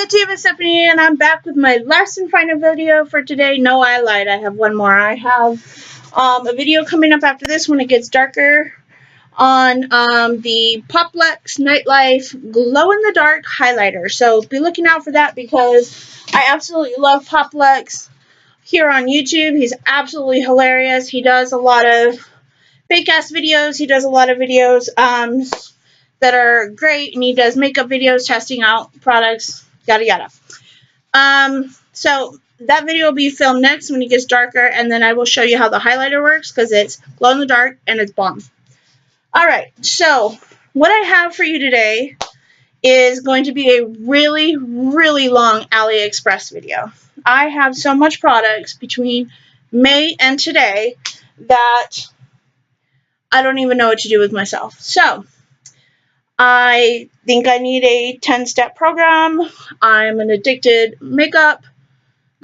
YouTube, it's Stephanie, and I'm back with my last and final video for today. No, I lied. I have one more. I have a video coming up after this when it gets darker on the Poplex Nightlife glow-in-the-dark highlighter. So be looking out for that because I absolutely love Poplex here on YouTube. He's absolutely hilarious. He does a lot of fake-ass videos. He does a lot of videos that are great, and he does makeup videos testing out products, yada yada. So that video will be filmed next when it gets darker, and then I will show you how the highlighter works because it's glow in the dark and it's bomb. Alright, so what I have for you today is going to be a really, really long Aliexpress video. I have so much products between May and today that I don't even know what to do with myself. So I think I need a 10-step program. I'm an addicted makeup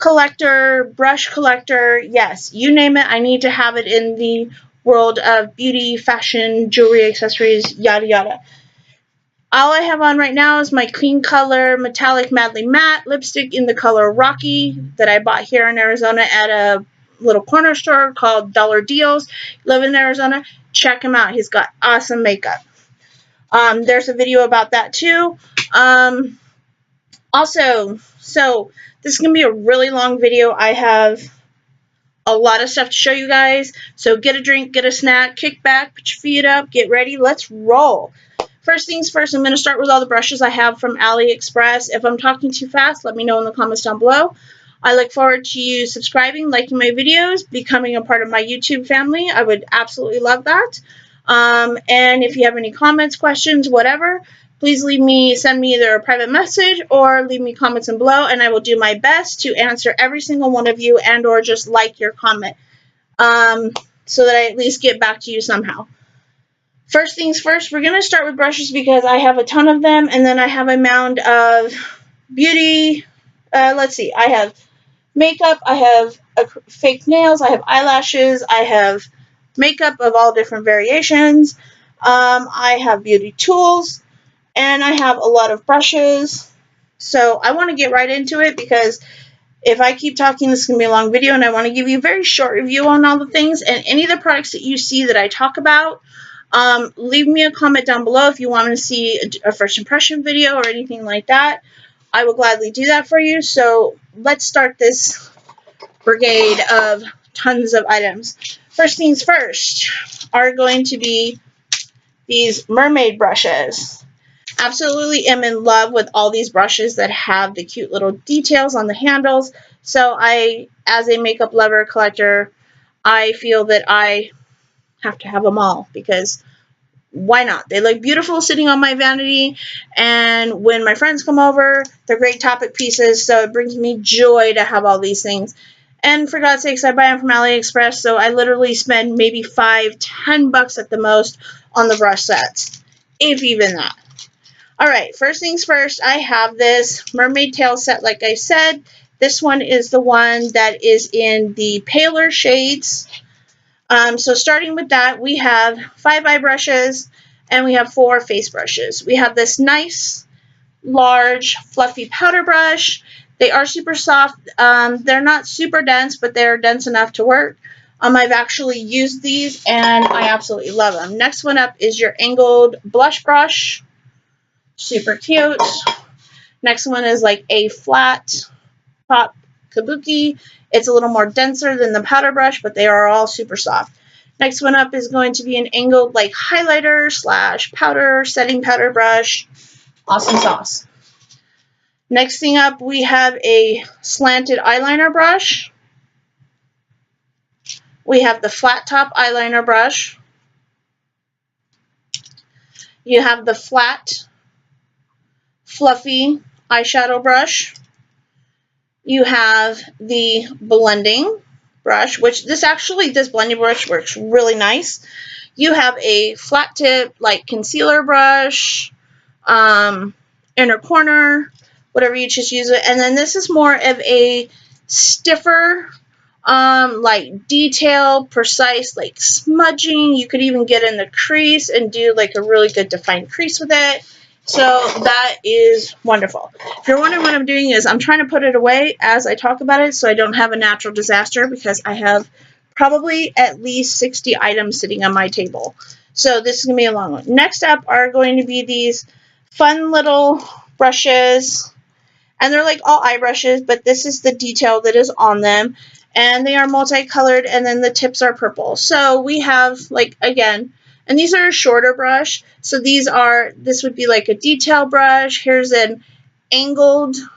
collector, brush collector. Yes, you name it. I need to have it in the world of beauty, fashion, jewelry, accessories, yada yada. All I have on right now is my Clean Color Metallic Madly Matte lipstick in the color Rocky that I bought here in Arizona at a little corner store called Dollar Deals. Live in Arizona, check him out. He's got awesome makeup. There's a video about that too. Also, so this is going to be a really long video. I have a lot of stuff to show you guys. So get a drink, get a snack, kick back, put your feet up, get ready. Let's roll. First things first, I'm going to start with all the brushes I have from Aliexpress. If I'm talking too fast, let me know in the comments down below. I look forward to you subscribing, liking my videos, becoming a part of my YouTube family. I would absolutely love that. And if you have any comments, questions, whatever, please send me either a private message or leave me comments in below, and I will do my best to answer every single one of you and or just like your comment, so that I at least get back to you somehow. First things first, we're going to start with brushes because I have a ton of them, and then I have a mound of beauty. Let's see, I have makeup, I have fake nails, I have eyelashes, I have makeup of all different variations, I have beauty tools, and I have a lot of brushes. So I want to get right into it because if I keep talking, this is going to be a long video, and I want to give you a very short review on all the things. And any of the products that you see that I talk about, leave me a comment down below if you want to see a first impression video or anything like that. I will gladly do that for you. So let's start this brigade of tons of items. First things first are going to be these mermaid brushes. Absolutely am in love with all these brushes that have the cute little details on the handles. So I, as a makeup lover collector, I feel that I have to have them all because why not? They look beautiful sitting on my vanity, and when my friends come over, they're great topic pieces, so it brings me joy to have all these things. And for God's sakes, I buy them from Aliexpress, so I literally spend maybe $5–10 bucks at the most on the brush sets, if even that. Alright, first things first, I have this mermaid tail set, like I said. This one is the one that is in the paler shades. So starting with that, we have 5 eye brushes, and we have 4 face brushes. We have this nice, large, fluffy powder brush. They are super soft. They're not super dense, but they're dense enough to work. I've actually used these, and I absolutely love them. Next one up is your angled blush brush. Super cute. Next one is like a flat top kabuki. It's a little more denser than the powder brush, but they are all super soft. Next one up is going to be an angled like highlighter / powder setting powder brush. Awesome sauce. Next thing up, we have a slanted eyeliner brush. We have the flat top eyeliner brush. You have the flat, fluffy eyeshadow brush. You have the blending brush, which this blending brush works really nice. You have a flat tip, like concealer brush, inner corner, whatever you just use it. And then this is more of a stiffer, like detail, precise, like smudging. You could even get in the crease and do like a really good defined crease with it. So that is wonderful. If you're wondering what I'm doing is I'm trying to put it away as I talk about it so I don't have a natural disaster, because I have probably at least 60 items sitting on my table. So this is going to be a long one. Next up are going to be these fun little brushes. And they're like all eye brushes, but this is the detail that is on them. And they are multicolored, and then the tips are purple. So we have, like, again, and these are a shorter brush. So this would be like a detail brush. Here's an angled, you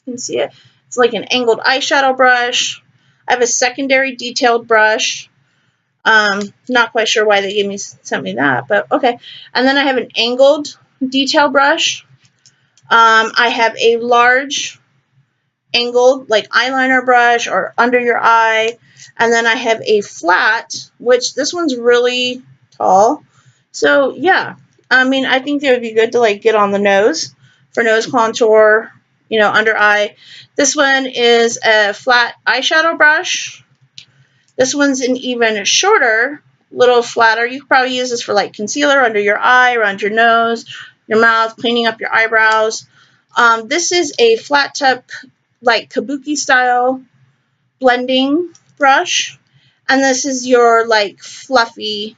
can see it. It's like an angled eyeshadow brush. I have a secondary detailed brush. Not quite sure why they sent me that, but okay. And then I have an angled detail brush. I have a large angled like eyeliner brush or under your eye, and then I have a flat, which this one's really tall. So yeah, I mean, I think they would be good to like get on the nose for nose contour, you know, under eye. This one is a flat eyeshadow brush. This one's an even shorter, little flatter. You could probably use this for like concealer under your eye, around your nose, your mouth, cleaning up your eyebrows. This is a flat tip, like kabuki style blending brush. And this is your like fluffy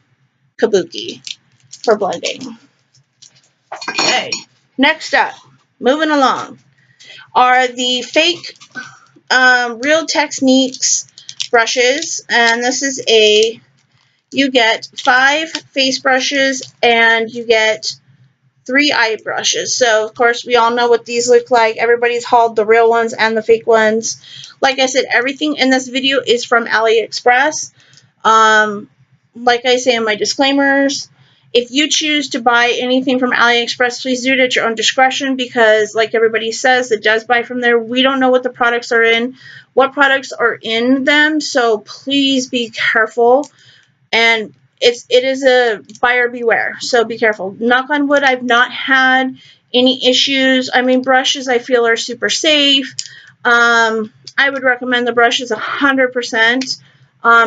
kabuki for blending. Okay, next up, moving along, are the fake Real Techniques brushes. And this is you get 5 face brushes and you get 3 eye brushes. So, of course, we all know what these look like. Everybody's hauled the real ones and the fake ones. Like I said, everything in this video is from Aliexpress. Like I say in my disclaimers, if you choose to buy anything from Aliexpress, please do it at your own discretion, because, like everybody says that does buy from there, we don't know what the products are in, what products are in them. So please be careful. And it is a buyer beware, so be careful. Knock on wood, I've not had any issues. I mean, brushes I feel are super safe. I would recommend the brushes 100%,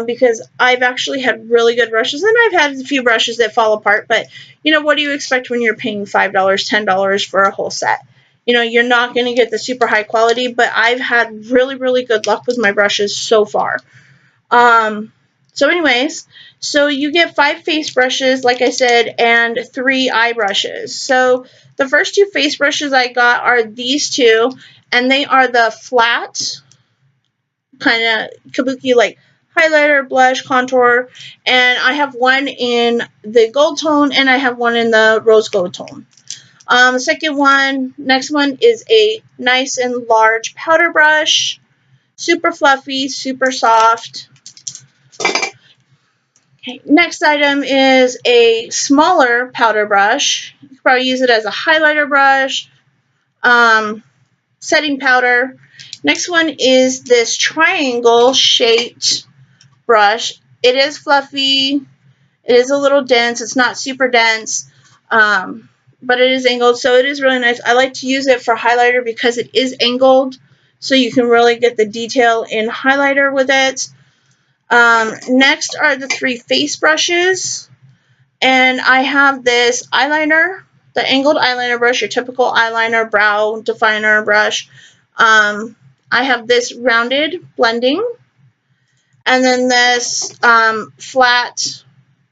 because I've actually had really good brushes, and I've had a few brushes that fall apart, but you know, what do you expect when you're paying $5, $10 for a whole set? You know, you're not going to get the super high quality, but I've had really, really good luck with my brushes so far. So anyways, so you get 5 face brushes, like I said, and 3 eye brushes. So the first 2 face brushes I got are these 2, and they are the flat, kind of kabuki, like highlighter, blush, contour, and I have one in the gold tone, and I have one in the rose gold tone. The next one is a nice and large powder brush, super fluffy, super soft. Okay, next item is a smaller powder brush. You can probably use it as a highlighter brush, setting powder. Next one is this triangle shaped brush. It is fluffy. It is a little dense. It's not super dense, but it is angled, so it is really nice. I like to use it for highlighter because it is angled, so you can really get the detail in highlighter with it. Next are the 3 face brushes, and I have this eyeliner, the angled eyeliner brush, your typical eyeliner brow definer brush. I have this rounded blending, and then this flat,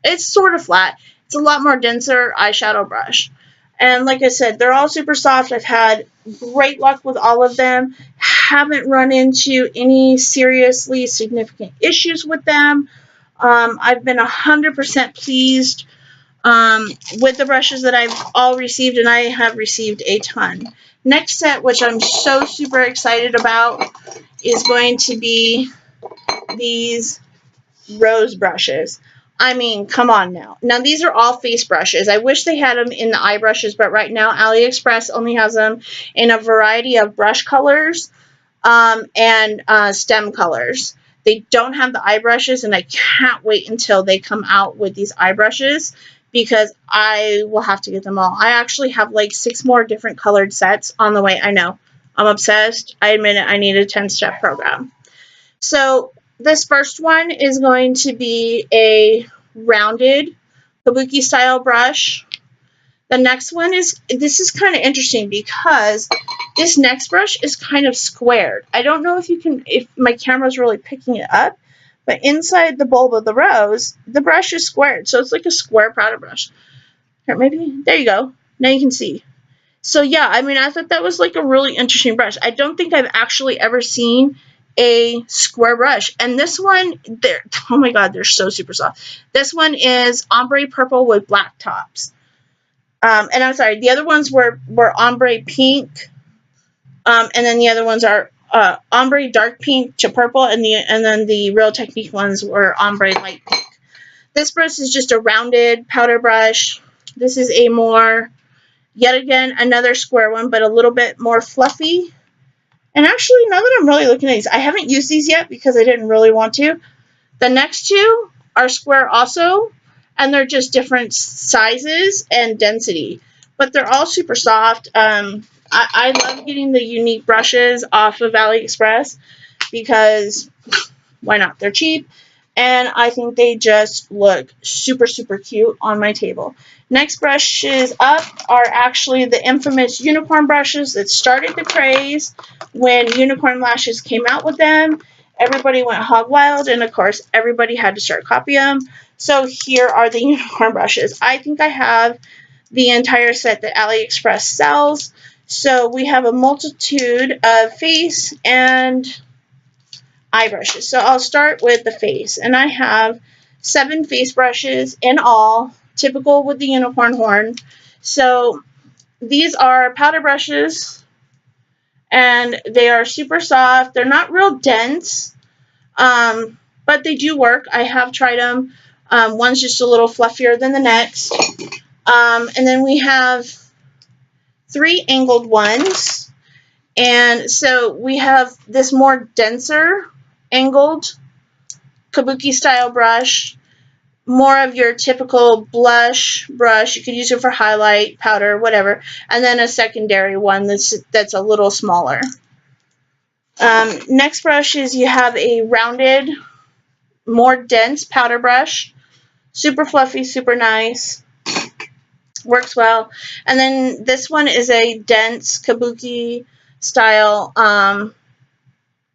it's sort of flat, it's a lot more denser eyeshadow brush. And like I said, they're all super soft. I've had great luck with all of them. Haven't run into any seriously significant issues with them. I've been 100% pleased with the brushes that I've all received, and I have received a ton. Next set, which I'm so super excited about, is going to be these rose brushes. I mean, come on now. Now, these are all face brushes. I wish they had them in the eye brushes, but right now, Aliexpress only has them in a variety of brush colors and stem colors. They don't have the eye brushes, and I can't wait until they come out with these eye brushes, because I will have to get them all. I actually have like 6 more different colored sets on the way. I know. I'm obsessed. I admit it. I need a 10-step program. So this first one is going to be a rounded kabuki style brush. The next one is, this is kind of interesting because this next brush is kind of squared. I don't know if my camera's really picking it up, but inside the bulb of the rose, the brush is squared. So it's like a square powder brush. Here, maybe, there you go. Now you can see. So yeah, I mean, I thought that was like a really interesting brush. I don't think I've actually ever seen a square brush. And this one, oh my god, they're so super soft. This one is ombre purple with black tops. And I'm sorry, the other ones were ombre pink, and then the other ones are ombre dark pink to purple, and then the Real Technique ones were ombre light pink. This brush is just a rounded powder brush. This is a more, yet again, another square one, but a little bit more fluffy. And actually, now that I'm really looking at these, I haven't used these yet because I didn't really want to. The next two are square also, and they're just different sizes and density, but they're all super soft. I love getting the unique brushes off of Aliexpress because why not? They're cheap, and I think they just look super, super cute on my table. Next brushes up are actually the infamous unicorn brushes that started the craze when Unicorn Lashes came out with them. Everybody went hog wild, and of course, everybody had to start copying them. So here are the unicorn brushes. I think I have the entire set that Aliexpress sells. So we have a multitude of face and eye brushes. So I'll start with the face, and I have 7 face brushes in all, typical with the unicorn horn. So these are powder brushes, and they are super soft. They're not real dense, but they do work. I have tried them. One's just a little fluffier than the next. And then we have 3 angled ones. And so we have this more denser angled kabuki style brush, more of your typical blush brush. You could use it for highlight, powder, whatever. And then a secondary one that's a little smaller. Next brush is you have a rounded, more dense powder brush. Super fluffy, super nice. Works well. And then this one is a dense kabuki style,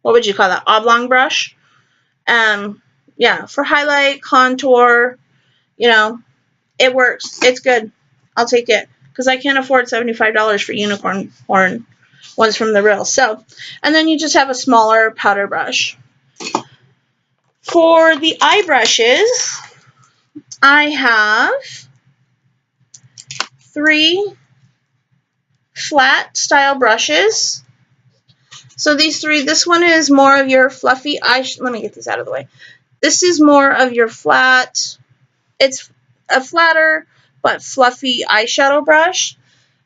what would you call that? Oblong brush. Yeah, for highlight, contour, you know, it works. It's good. I'll take it because I can't afford $75 for unicorn horn ones from the Real. So, and then you just have a smaller powder brush. For the eye brushes, I have 3 flat style brushes. So these 3, this one is more of your fluffy eye. Let me get this out of the way. This is more of your flat. It's a flatter but fluffy eyeshadow brush.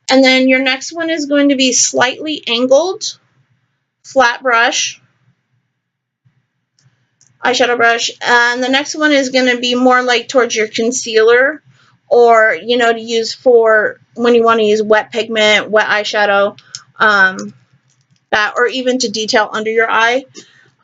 And then your next one is going to be slightly angled flat brush, eyeshadow brush. And the next one is going to be more like towards your concealer, or, you know, to use for when you want to use wet pigment, wet eyeshadow, that, or even to detail under your eye.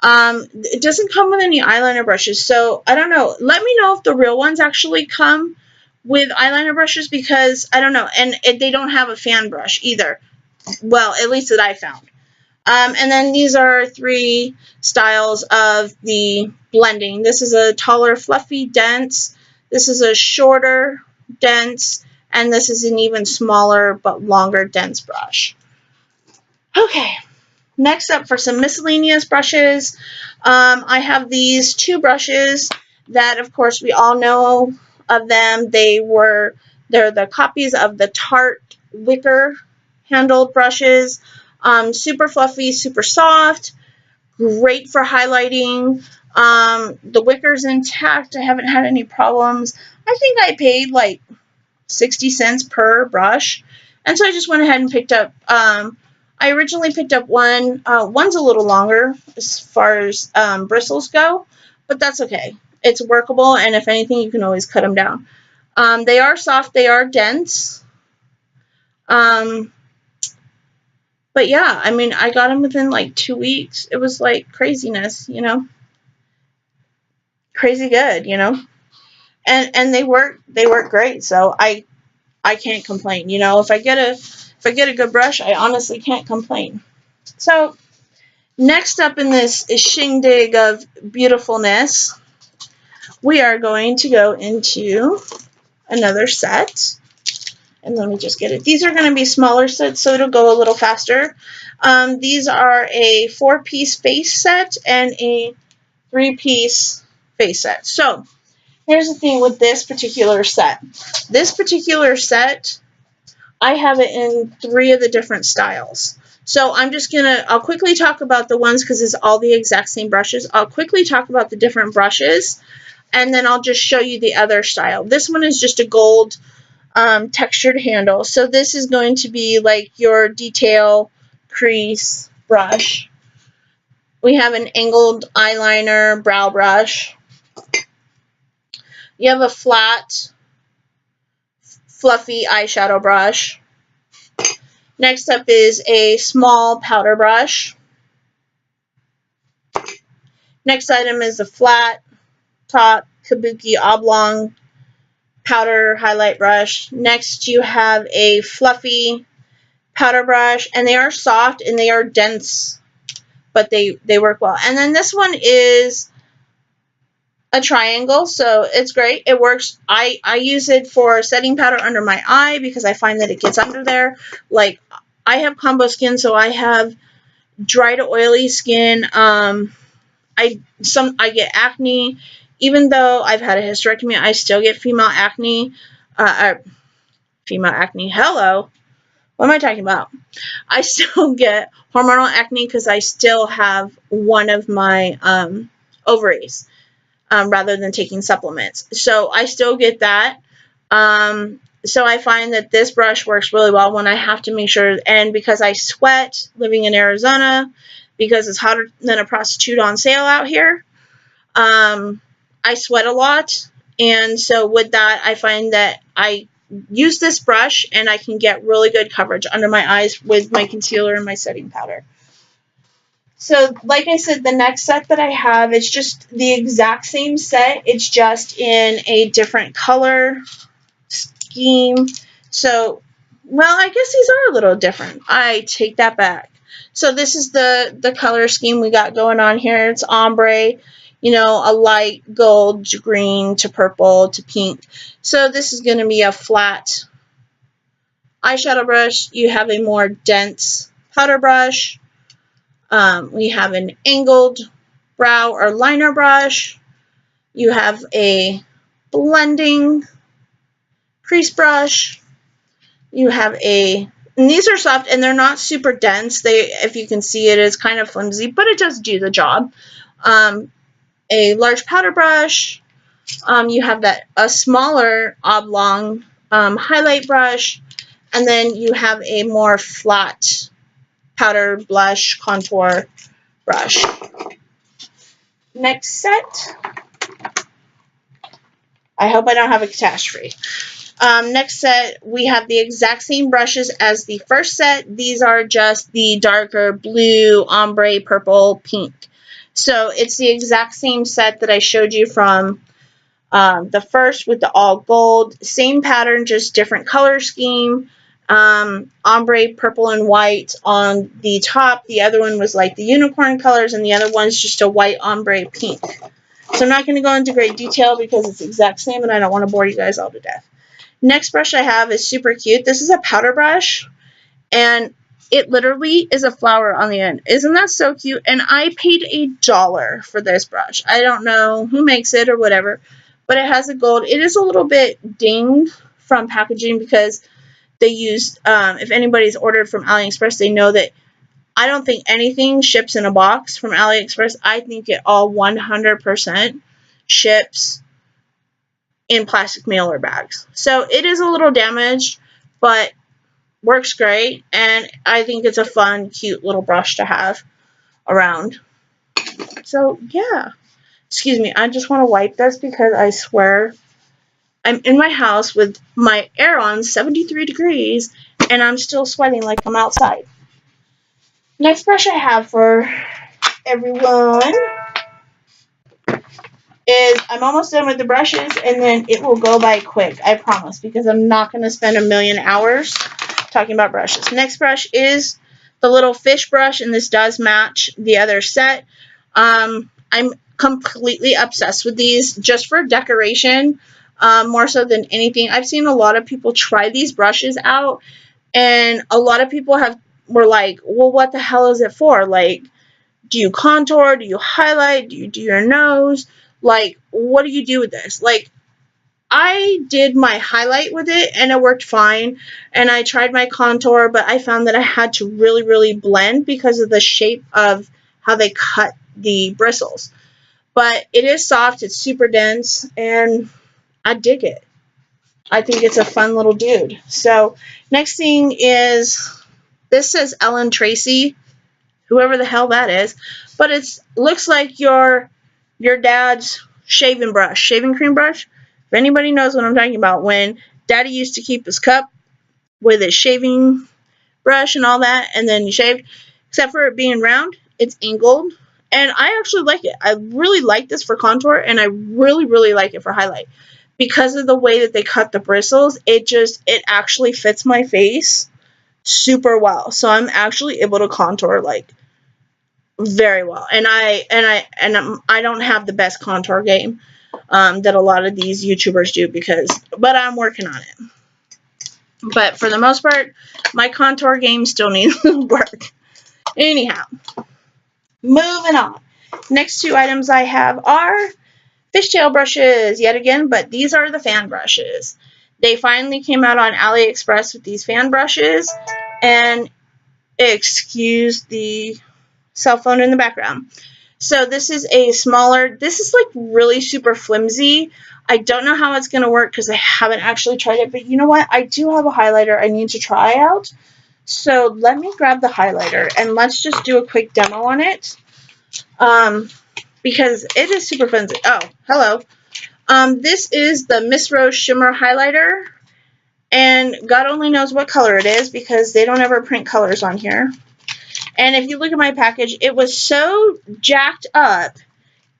It doesn't come with any eyeliner brushes, so I don't know. Let me know if the Real ones actually come with eyeliner brushes, because I don't know. And they don't have a fan brush either. Well, at least that I found. And then these are 3 styles of the blending. This is a taller, fluffy, dense. This is a shorter, dense. And this is an even smaller but longer, dense brush. Okay. Next up, for some miscellaneous brushes, I have these 2 brushes that, of course, we all know of them. They're the copies of the Tarte wicker handled brushes. Super fluffy, super soft, great for highlighting. The wicker's intact. I haven't had any problems. I think I paid like 60 cents per brush, and so I just went ahead and picked up. I originally picked up one. One's a little longer as far as bristles go, but that's okay. It's workable, and if anything, you can always cut them down. They are soft. They are dense. But yeah, I mean, I got them within like 2 weeks. It was like craziness, you know, crazy good, you know, and they work great. So I I can't complain. You know, if I get a good brush, I honestly can't complain. So next up in this shindig of beautifulness, we are going to go into another set. And let me just get it. These are going to be smaller sets, so it'll go a little faster. These are a 4-piece face set and a 3-piece face set. So here's the thing with this particular set. This particular set, I have it in 3 of the different styles. So I'll quickly talk about the ones because it's all the exact same brushes. I'll quickly talk about the different brushes, and then I'll just show you the other style. This one is just a gold textured handle. So this is going to be like your detail crease brush. We have an angled eyeliner brow brush. You have a flat, fluffy eyeshadow brush. Next up is a small powder brush. Next item is a flat top kabuki oblong powder highlight brush. Next you have a fluffy powder brush, and they are soft and they are dense, but they work well. And then this one is a triangle, so it's great. It works. I use it for setting powder under my eye because I find that it gets under there. Like, I have combo skin, so I have dry to oily skin. I get acne. Even though I've had a hysterectomy, I still get female acne. Hello. What am I talking about? I still get hormonal acne because I still have one of my ovaries rather than taking supplements. So I still get that. So I find that this brush works really well when I have to make sure, and because I sweat living in Arizona, because it's hotter than a prostitute on sale out here, I sweat a lot. And so with that, I find that I use this brush and I can get really good coverage under my eyes with my concealer and my setting powder. So like I said, the next set that I have is just the exact same set. It's just in a different color scheme. So, well, I guess these are a little different. I take that back. So this is the color scheme we got going on here. It's ombre, you know, a light gold to green to purple to pink. So this is going to be a flat eyeshadow brush. You have a more dense powder brush. We have an angled brow or liner brush. You have a blending crease brush. You have and these are soft and they're not super dense. If you can see it, is kind of flimsy, but it does do the job. A large powder brush. You have a smaller oblong highlight brush, and then you have a more flat powder blush contour brush. Next set. I hope I don't have a catastrophe. Next set, we have the exact same brushes as the first set. These are just the darker blue, ombre, purple, pink. So it's the exact same set that I showed you from the first with the all gold. Same pattern, just different color scheme. Ombre, purple, and white on the top. The other one was like the unicorn colors, and the other one's just a white ombre pink. So I'm not going to go into great detail because it's the exact same and I don't want to bore you guys all to death. Next brush I have is super cute. This is a powder brush, and it literally is a flower on the end. Isn't that so cute? And I paid $1 for this brush. I don't know who makes it or whatever, but it has a gold. It is a little bit dinged from packaging because they used, if anybody's ordered from Aliexpress, they know that I don't think anything ships in a box from Aliexpress. I think it all 100% ships in plastic mailer bags. So it is a little damaged, but works great, and I think it's a fun, cute little brush to have around. So yeah, excuse me, I just want to wipe this because I swear I'm in my house with my air on 73 degrees and I'm still sweating like I'm outside. Next brush I have for everyone is I'm almost done with the brushes, and then it will go by quick, I promise, because I'm not going to spend a million hours talking about brushes. Next brush is the little fish brush, and this does match the other set. I'm completely obsessed with these just for decoration, more so than anything. I've seen a lot of people try these brushes out, and a lot of people were like, well, what the hell is it for? Like, do you contour? Do you highlight? Do you do your nose? Like, what do you do with this? Like, I did my highlight with it, and it worked fine. And I tried my contour, but I found that I had to really, really blend because of the shape of how they cut the bristles. But it is soft. It's super dense, and I dig it. I think it's a fun little dude. So, next thing is, this says Ellen Tracy, whoever the hell that is, but it looks like your dad's shaving cream brush. If anybody knows what I'm talking about, when Daddy used to keep his cup with his shaving brush and all that, and then you shaved, except for it being round, it's angled, and I actually like it. I really like this for contour, and I really, really like it for highlight. Because of the way that they cut the bristles, it actually fits my face super well. So I'm actually able to contour like very well. And I don't have the best contour game that a lot of these YouTubers do, but I'm working on it. But for the most part, my contour game still needs work. Anyhow, moving on. Next two items I have are fishtail brushes yet again, but these are the fan brushes. They finally came out on Aliexpress with these fan brushes, and excuse the cell phone in the background. So this is a smaller, this is like really super flimsy. I don't know how it's going to work because I haven't actually tried it, but you know what? I do have a highlighter I need to try out. So let me grab the highlighter and let's just do a quick demo on it. Because it is super flimsy. Oh, hello. This is the Miss Rose Shimmer Highlighter, and God only knows what color it is because they don't ever print colors on here. And if you look at my package, it was so jacked up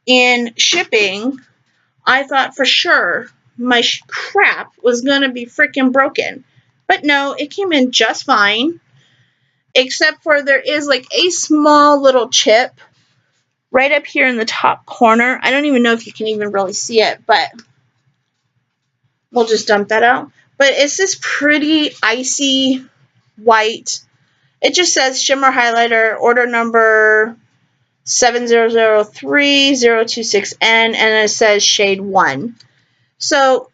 in shipping, I thought for sure my crap was going to be freaking broken. But no, it came in just fine, except for there is like a small little chip right up here in the top corner. I don't even know if you can even really see it, but we'll just dump that out. But it's this pretty icy white. It just says Shimmer Highlighter, order number 7003026N, and it says shade 1. So,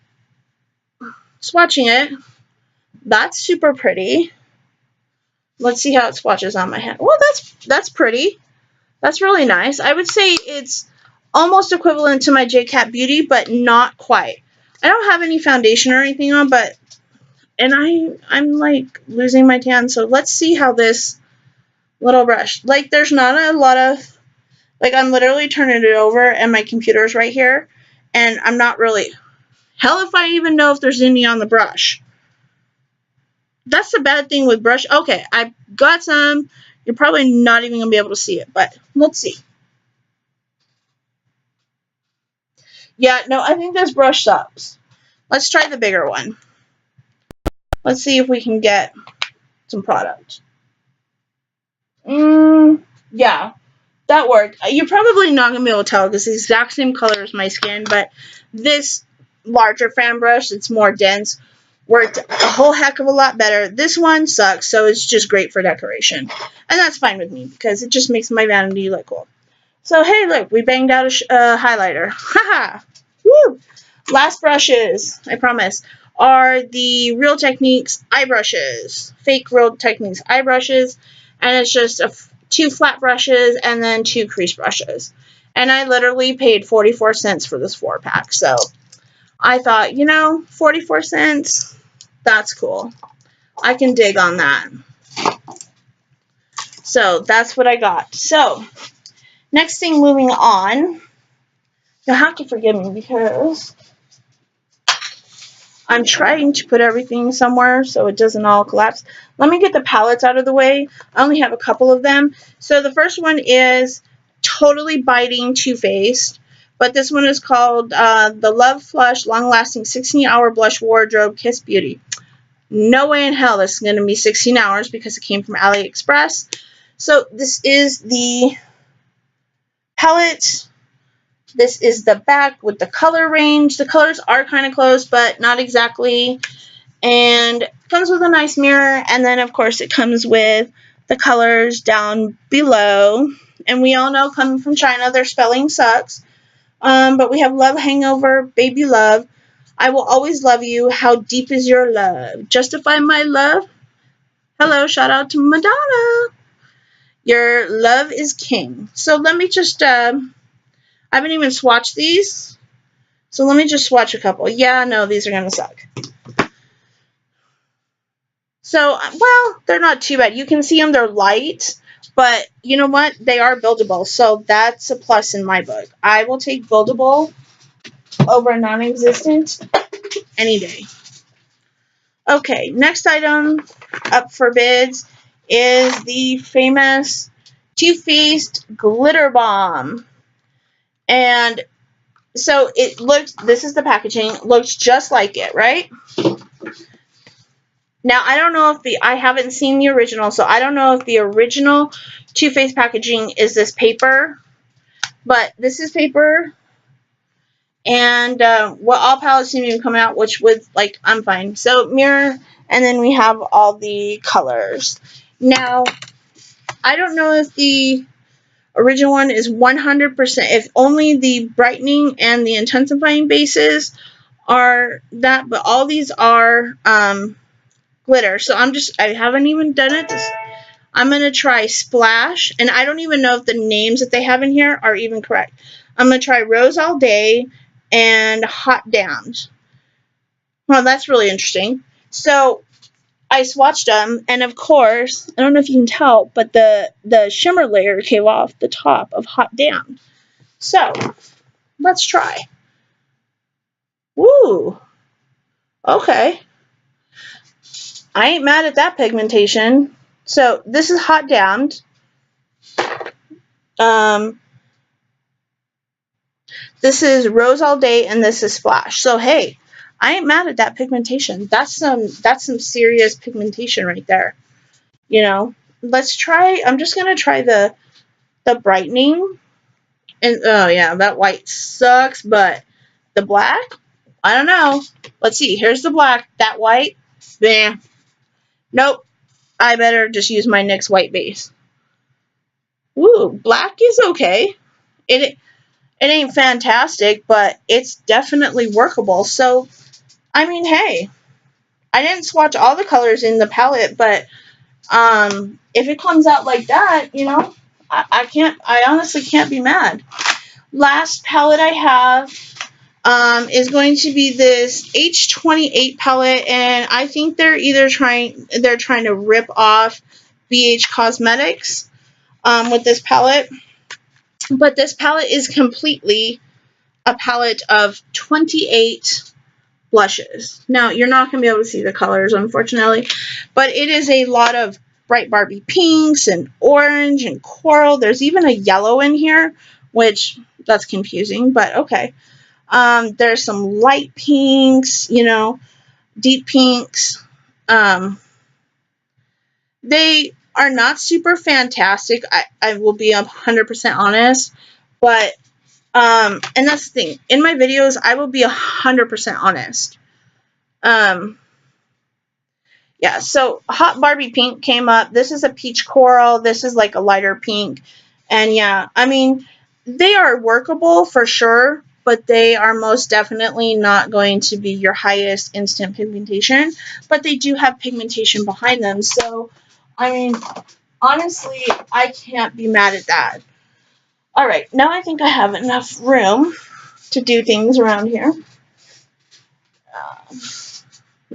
swatching it, that's super pretty. Let's see how it swatches on my hand. Well, that's pretty. That's really nice. I would say it's almost equivalent to my JCat Beauty, but not quite. I don't have any foundation or anything on, and I'm like losing my tan, so let's see how this little brush, like there's not a lot of, like I'm literally turning it over and my computer's right here, and I'm not really, hell if I even know if there's any on the brush. That's the bad thing with brush. Okay, I've got some. You're probably not even going to be able to see it, but let's see. Yeah, no, I think this brush sucks. Let's try the bigger one. Let's see if we can get some product. Yeah, that worked. You're probably not going to be able to tell because it's the exact same color as my skin, but this larger fan brush, it's more dense, worked a whole heck of a lot better. This one sucks, so it's just great for decoration. And that's fine with me because it just makes my vanity look cool. So, hey, look, we banged out a highlighter. Haha! Woo! Last brushes, I promise, are the Real Techniques eye brushes. Fake Real Techniques eye brushes. And it's just 2 flat brushes and then 2 crease brushes. And I literally paid 44 cents for this 4-pack. So, I thought, 44 cents, that's cool. I can dig on that. So, that's what I got. So, next thing, moving on. You'll have to forgive me because I'm trying to put everything somewhere so it doesn't all collapse. Let me get the palettes out of the way. I only have a couple of them. So, the first one is Totally Biting Too Faced But this one is called the Love Flush Long Lasting 16-Hour Blush Wardrobe Kiss Beauty. No way in hell this is going to be 16 hours because it came from Aliexpress. So this is the palette. This is the back with the color range. The colors are kind of close, but not exactly. And it comes with a nice mirror. And then, of course, it comes with the colors down below. And we all know, coming from China, their spelling sucks. But we have Love Hangover, Baby Love, I Will Always Love You, How Deep Is Your Love, Justify My Love. Hello, shout out to Madonna. Your Love is King. So let me just, I haven't even swatched these. So let me just swatch a couple. Yeah, no, these are going to suck. So, well, they're not too bad. You can see them, they're light. But you know what? They are buildable. So that's a plus in my book. I will take buildable over non-existent any day. Okay, next item up for bids is the famous Too Faced Glitter Bomb. And so it looks, this is the packaging, looks just like it, right? Now, I don't know if I haven't seen the original, so I don't know if the original Too Faced packaging is this paper, but this is paper. And well, all palettes seem to be coming out, which with, like, I'm fine. So mirror, and then we have all the colors. Now, I don't know if the original one is 100%, if only the brightening and the intensifying bases are that, but all these are glitter. So I haven't even done it. I'm going to try Splash, and I don't even know if the names that they have in here are even correct. I'm going to try Rose All Day and Hot Damned. Well, that's really interesting. So I swatched them, and of course, I don't know if you can tell, but the shimmer layer came off the top of Hot Damned. So let's try. Woo! Okay. I ain't mad at that pigmentation. So this is Hot Damned. This is Rose All Day, and this is Splash. So hey, I ain't mad at that pigmentation. That's some serious pigmentation right there. You know, let's try. I'm just gonna try the brightening. And oh yeah, that white sucks, but the black, I don't know. Let's see. Here's the black. That white, bam. Nope. I better just use my NYX white base. Ooh, black is okay. It ain't fantastic, but it's definitely workable. So, I mean, hey, I didn't swatch all the colors in the palette, but if it comes out like that, you know, I honestly can't be mad. Last palette I have is going to be this H28 palette, and I think they're trying to rip off BH Cosmetics with this palette. But this palette is completely a palette of 28 blushes. Now, you're not going to be able to see the colors, unfortunately, but it is a lot of bright Barbie pinks and orange and coral. There's even a yellow in here, which that's confusing, but okay. There's some light pinks, you know, deep pinks. They are not super fantastic. I will be 100% honest, but and that's the thing. In my videos, I will be 100% honest. Yeah, so Hot Barbie Pink came up. This is a peach coral. This is like a lighter pink. And yeah, I mean, they are workable for sure, but they are most definitely not going to be your highest instant pigmentation. But they do have pigmentation behind them. So, I mean, honestly, I can't be mad at that. All right, now I think I have enough room to do things around here.